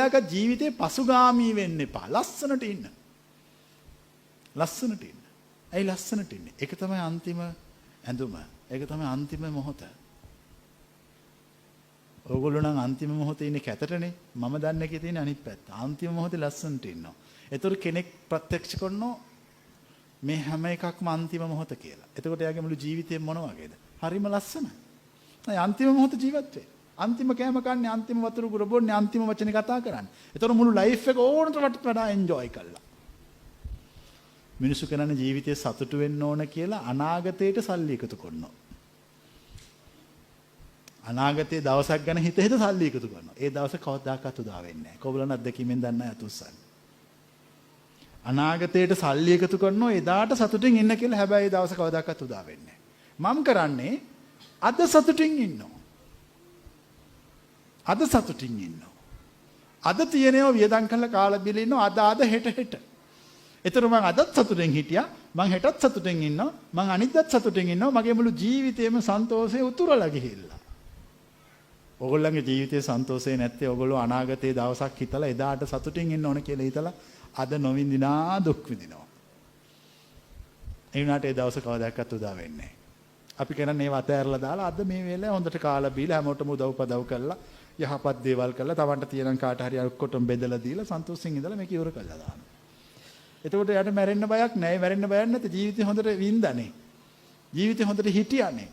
වෙලාවක ජීවිතේ පසුගාමී වෙන්න එපා. ලස්සනට ඉන්න. ලස්සනට ඉන්න. ඇයි ලස්සනට ඉන්නේ? ඒක තමයි අන්තිම ඇඳුම. ඒක තමයි අන්තිම මොහොත. ඕගොල්ලෝ නම් අන්තිම මොහොතේ ඉන්නේ කැතටනේ. මම දන්නේ කී තියෙන අනිත් පැත්ත. අන්තිම මොහොතේ ලස්සනට ඉන්නවා. ඒතර කෙනෙක් ප්‍රත්‍යක්ෂ කරනවා මේ හැම එකක්ම අන්තිම මොහොත කියලා. එතකොට එයාගේ මුළු ජීවිතේ මොන වගේද? හරිම ලස්සනයි. අන්තිම මොහොත ජීවත් වෙන්නේ. අන්තිම කෑම කන්නේ, අන්තිම වතුර පුර බොන්නේ, අන්තිම වචනේ කතා කරන්නේ. ඒතර මුළු ලයිෆ් එක ඕනතරට වඩා එන්ජොයි කළා. මිනිස්සු කරන්නේ ජීවිතේ සතුටු වෙන්න ඕන කියලා අනාගතයට සල්ලි එකතු කරනවා. අනාගතයේ දවසක් ගැන හිත සල්ලි එකතු කරනවා. ඒ දවස කවදාකවත් උදා වෙන්නේ නැහැ. කොබලන අත්දැකීමෙන් දන්න අය අතුස්සන්. අනාගතයට සල්ලි එකතු කරනවා එදාට සතුටින් ඉන්න කියලා. හැබැයි ඒ දවස කවදාකවත් උදා වෙන්නේ නැහැ. මම කරන්නේ අද සතුටින් ඉන්නවා. අද සතුටින් ඉන්නවා. අද තියෙනව වියදම් කරලා කාලා බිලා ඉන්නවා. අද හෙට. ඒතර මම අදත් සතුටින් හිටියා. මම හෙටත් සතුටින් ඉන්නවා. මම අනිද්දාත් සතුටින් ඉන්නවා. මගේ මුළු ජීවිතේම සන්තෝෂේ උතුරලා ගිහිල්ලා. ඔයගොල්ලන්ගේ ජීවිතයේ සන්තෝෂේ නැත්තේ ඔයගොල්ලෝ අනාගතයේ දවසක් හිතලා එදාට සතුටින් ඉන්න ඕන කියලා හිතලා අද නොවින්දිනා දුක් විඳිනවා. ඒ වුණාට ඒ දවස කවදාකවත් උදා වෙන්නේ නැහැ. අපි කරන්නේ ඒව අතෑරලා දාලා අද මේ වෙලාවේ හොඳට කාලා බීලා හැමෝටම උදව්පදව් කරලා යහපත් දේවල් කරලා Tamanට තියෙන කාට හරි ඔක්කොටම බෙදලා දීලා සන්තෝෂෙන් ඉඳලා මේක ඉවර කරලා දානවා. එතකොට යාට මැරෙන්න බයක් නැහැ. මැරෙන්න බයක් නැත්නම් ජීවිතේ හොඳට වින්දානේ. ජීවිතේ හොඳට හිටියානේ.